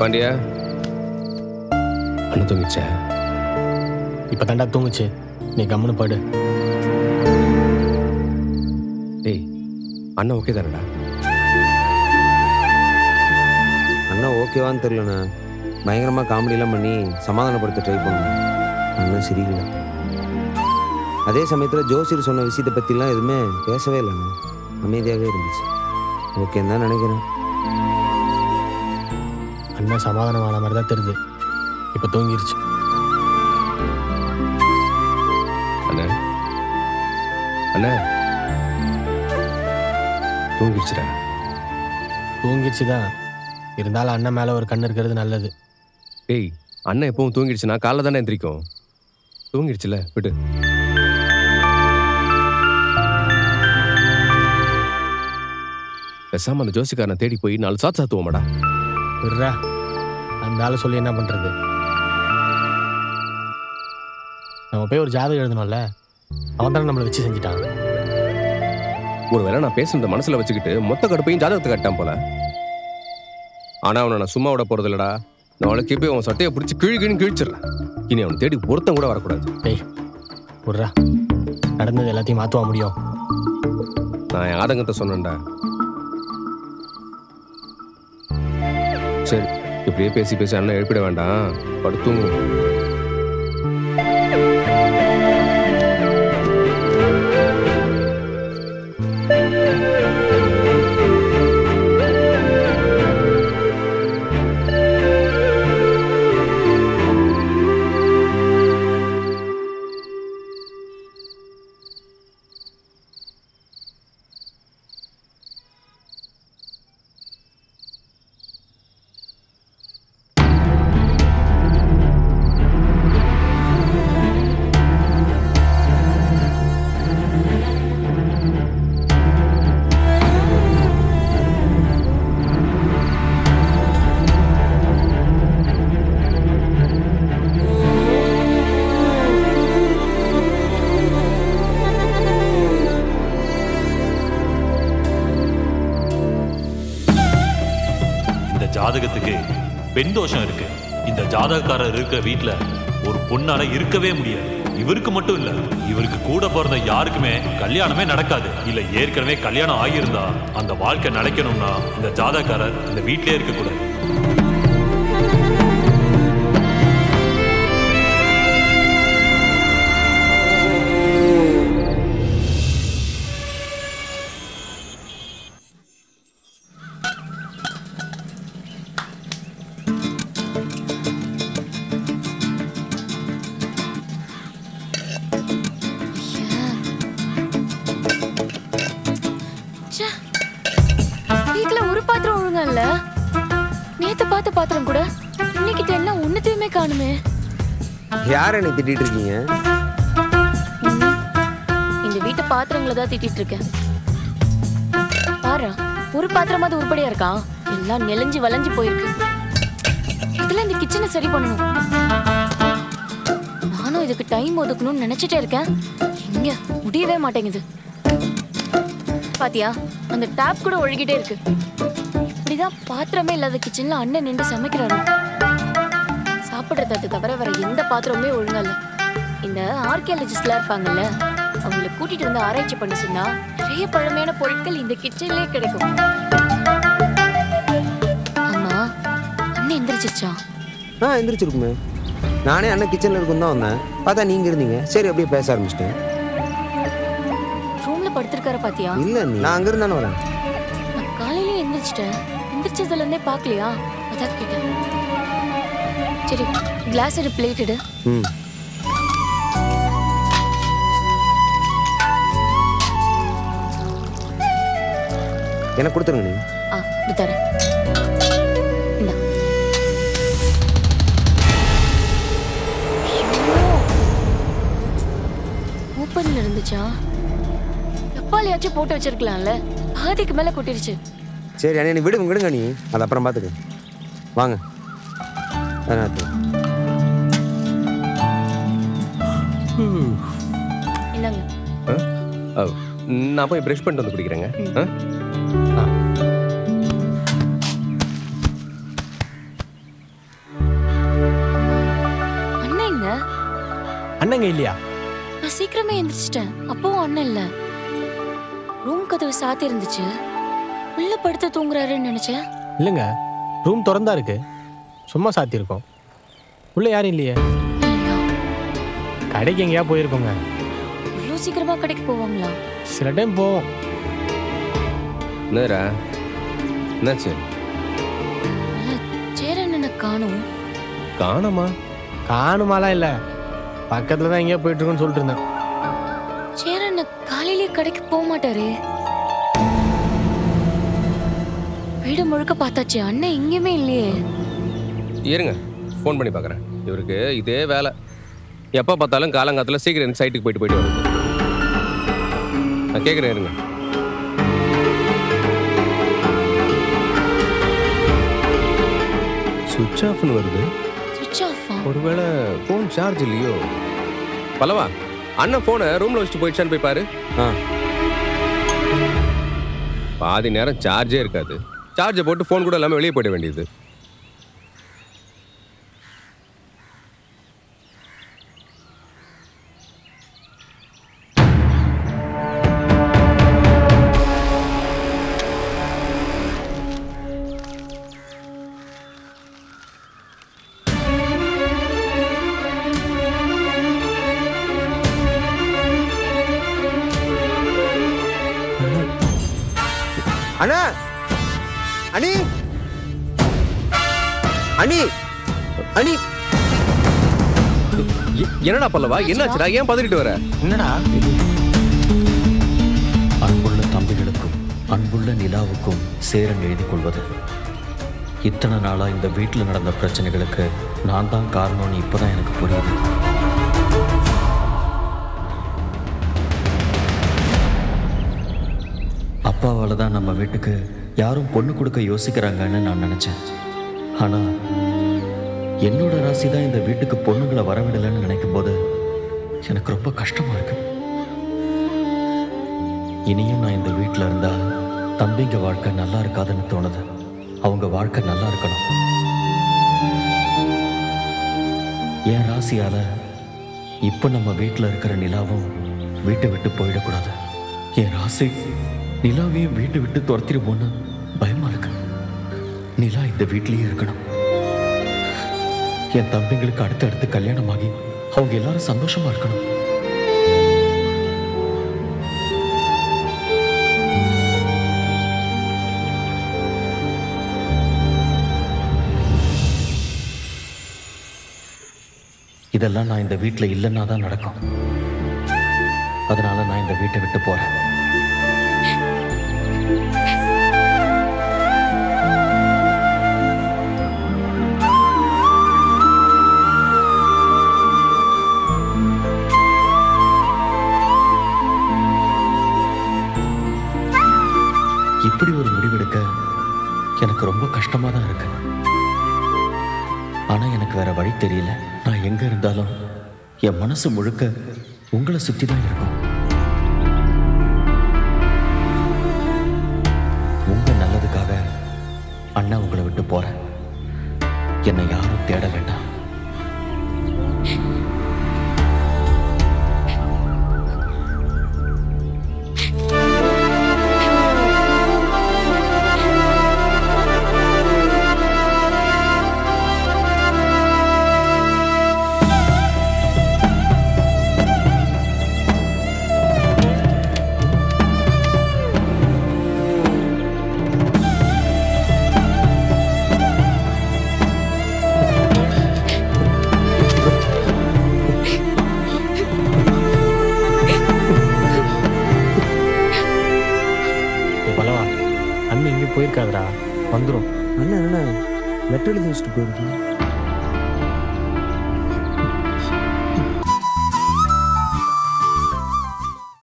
பாண்டியா அண்ணன் தூங்கிச்சா? இப்போ தாண்டா தூங்குச்சு, நீ கம்முன்னு போடு. டேய் அண்ணன் ஓகே தானடா? அண்ணன் ஓகேவான்னு தெரியலண்ணா. பயங்கரமாக காமெடியெலாம் பண்ணி சமாதானப்படுத்த ட்ரை பண்ணுவேன். அண்ணன் சரியில்லை. அதே சமயத்தில் ஜோசியர் சொன்ன விஷயத்தை பற்றிலாம் எதுவுமே பேசவே இல்லைண்ணா. அமைதியாகவே இருந்துச்சு. ஓகேன்னு தான் நினைக்கிறேன். அண்ணன் சமாதானமான மாதிரி தான் தெரியுது. இப்போ தூங்கிருச்சு. அண்ணா அண்ணா தூங்கிடுச்சுடா. தூங்கிடுச்சு தான், இருந்தாலும் அண்ணன் மேலே ஒரு கண்ணு இருக்கிறது நல்லது. டேய் அண்ணன் எப்பவும் தூங்கிடுச்சுன்னா காலைல தானே எந்திரிக்கும். தூங்கிடுச்சுல விட்டு. பேசாம அந்த ஜோசிக்காரனை தேடி போய் 4 சாத்து சாத்துவோமாடா. விட்றா, அந்த ஆளை சொல்லி என்ன பண்ணுறது? நம்ம போய் ஒரு ஜாதகம் எழுதணும்ல, அவன் தானே நம்மளை வச்சு செஞ்சுட்டான். ஒருவேளை நான் பேசுனத மனசுல வச்சுக்கிட்டு மொத்த கடுப்பையும் ஜாதகத்தை கட்டான் போல. ஆனா அவனை நான் சும்மா விட போறது இல்லடா. நாளைக்கு போய் அவன் சட்டையை பிடிச்சி கிழின்னு கிழிச்சிடுறேன். இனி அவனை தேடி ஒருத்தன் கூட வரக்கூடாது. டேய் விட்றா, நடந்தது எல்லாத்தையும் மாற்றுவா முடியும். நான் என் ஆதங்கத்தை சொன்னேன்டா. சரி இப்படியே பேசி பேசி அண்ணன் எழுப்பிட வேண்டாம், படுத்துங்க. ஜாதகத்துக்கு பெண் தோஷம் இருக்கு. இந்த ஜாதகக்காரர் இருக்கிற வீட்டுல ஒரு பொண்ணால இருக்கவே முடியாது. இவருக்கு மட்டும் இல்ல, இவருக்கு கூட பிறந்த யாருக்குமே கல்யாணமே நடக்காது. இல்ல ஏற்கனவே கல்யாணம் ஆகியிருந்தா அந்த வாழ்க்கை நடக்கணும்னா இந்த ஜாதகக்காரர் இந்த வீட்டிலே இருக்க கூடாது. நேத்து பார்த்த பாத்திரம் கூட இன்னைக்கு எல்லாம் ஒண்ணுத்தையுமே காணுமே. யார நீ திட்டிட்டு இருக்கீங்க? இந்த வீட்டு பாத்திரங்களை தான் திட்டிட்டு இருக்கேன். பாரு, ஒரு பாத்திரமாவது உருப்படியா இருக்கா? எல்லாம் நெளிஞ்சு வளைஞ்சு போயிருக்கு. இதுல இந்த கிச்சனை சரி பண்ணணும். நானும் இதுக்கு டைம் ஒதுக்கணும்னு நினைச்சிட்டே இருக்கேன். எங்க முடியவே மாட்டேங்குது. பாத்தியா, அந்த டேப் கூட ஒழுகிட்டே இருக்கு. இப்படிதான் பாத்திரமே இல்லாத கிச்சன்ல அண்ணன் நின்று சமைக்கிறாரு. சாப்பிடுற தட்டு தவிர வேற எந்த பாத்திரமே ஒழுங்கா இல்ல. இந்த ஆர்கியாலஜிஸ்ட்லாம் இருப்பாங்கல்ல, அவங்களை கூட்டிட்டு வந்து ஆராய்ச்சி பண்ண சொன்னா நிறைய பழமையான பொருட்கள் இந்த கிச்சன்லயே கிடைக்கும். ஆமா, அண்ணன் எந்திரிச்சிருச்சா? எந்திரிச்சிருக்குமே. நானே அண்ணன் கிச்சன்ல இருக்கும் தான் வந்தேன். பார்த்தா நீங்க இருந்தீங்க. சரி அப்படியே பேச ஆரம்பிச்சிட்டேன். ரூம்ல படுத்திருக்கார பாத்தியா? இல்ல, நான் அங்க இருந்தானே வரேன். நான் காலையில எந்திரிச்சிட்டேன். எந்திரிச்சதுல இருந்தே பாக்கலையா? அதான் கேட்டேன். சரி, கிளாஸ் எடு, பிளேட் எடு. எனக்கு கொடுத்துருங்க நீ. இது தரேன். ஓப்பன்ல இருந்துச்சா? டப்பாலையாச்சும் போட்டு வச்சிருக்கலாம்ல. பாதிக்கு மேல கொட்டிருச்சு. சரி அண்ணே, நீ விடுங்க நீ. அது அப்புறம் பார்த்துக்க. வாங்க. என்னங்க? நான் போய் பிரஷ் பண்ணிட்டு வந்து குடிக்கிறேங்க. அண்ணங்க இல்லையா? நான் சீக்கிரமே எந்திரிச்சிட்டேன். அப்பவும் அண்ணன் இல்ல. ரூம் கதவு சாத்தி இருந்துச்சு. உள்ள படுத்து தூங்குறாருன்னு நினைச்சேன். இல்லைங்க, ரூம் திறந்தா இருக்கு. சும்மா சாத்தியிருக்கோம். உள்ள யாரும் இல்லையே. இல்லையா? கடைக்கு எங்கேயா போயிருக்கோங்க. இவ்வளோ சீக்கிரமா கடைக்கு போவாங்களா? சில டைம் போவோம். என்னடா என்னாச்சு? இல்ல, சேரன் காணும். காணமா? காணுமாலாம் இல்லை, பக்கத்தில் தான் எங்கேயா போயிட்டு இருக்கோன்னு சொல்லிட்டு இருந்தேன். சேரன் காலையிலே கடைக்கு போக மாட்டாரே. வீடு முழுக்க பார்த்தாச்சு, அண்ணன் எங்கேயுமே இல்லையே. இருங்க, ஃபோன் பண்ணி பார்க்குறேன். இவருக்கு இதே வேலை. எப்போ பார்த்தாலும் காலங்காலத்தில் சீக்கிரம் சைட்டுக்கு போயிட்டு வருது. நான் கேட்குறேன், இருங்க. சுவிட்ச் ஆஃப்னு வருது. சுவிட்ச் ஆஃபா? ஒருவேளை ஃபோன் சார்ஜ் இல்லையோ? பல்லவா, அண்ணன் ஃபோனை ரூமில் வச்சுட்டு போயிடுச்சான்னு போய் பாரு. பாதி நேரம் சார்ஜே இருக்காது. சார்ஜை போட்டு ஃபோன் கூட இல்லாமல் வெளியே போயிட வேண்டியது. அண்ணா, அனி, அனி, அனி. என்னடா பல்லவா, என்னாச்சுடா? ஏன் பதறிட்டு வர? என்னடா? அன்புள்ள தம்பிகளுக்கும் அன்புள்ள நிலாவுக்கும் சேரன் எழுதி கொள்வது. இத்தனை நாளா இந்த வீட்டில் நடந்த பிரச்சனைகளுக்கு நான் தான் காரணம்னு இப்போதான் எனக்கு புரியுது. அப்பாவால் தான் நம்ம வீட்டுக்கு யாரும் பொண்ணு கொடுக்க யோசிக்கிறாங்கன்னு நான் நினச்சேன். ஆனால் என்னோட ராசி தான் இந்த வீட்டுக்கு பொண்ணுங்களை வரவிடலைன்னு நினைக்கும் போது எனக்கு ரொம்ப கஷ்டமாக இருக்கு. இனியும் நான் இந்த வீட்டில் இருந்தால் தம்பிங்க வாழ்க்கை நல்லா இருக்காதுன்னு தோணுது. அவங்க வாழ்க்கை நல்லா இருக்கணும். என் ராசியால் இப்போ நம்ம வீட்டில் இருக்கிற நிலாவும் வீட்டை விட்டு போயிடக்கூடாது. என் ராசி நிலாவையும் வீட்டை விட்டு துரத்திடுமோன்னு பயமா இருக்கு. நிலா இந்த வீட்லயே இருக்கணும். என் தம்பிங்களுக்கு அடுத்தடுத்து கல்யாணமாகி அவங்க எல்லாரும் சந்தோஷமா இருக்கணும். இதெல்லாம் நான் இந்த வீட்டில் இல்லைன்னா தான் நடக்கும். அதனால நான் இந்த வீட்டை விட்டு போறேன். இப்படி ஒரு முடிவெடுக்க எனக்கு ரொம்ப கஷ்டமா தான் இருக்கு. ஆனா எனக்கு வேற வழி தெரியல. நான் எங்க இருந்தாலும் என் மனசு முழுக்க உங்களை சுத்தி தான் இருக்கும். உங்க நல்லதுக்காக அண்ணா உங்களை விட்டு போறேன். என்னை யாரும் தேட வேண்டாம். போயிருக்காதரா, வந்துடும். அண்ணா என்ன லெட்டர் எழுதி வச்சுட்டு போயிருக்கு.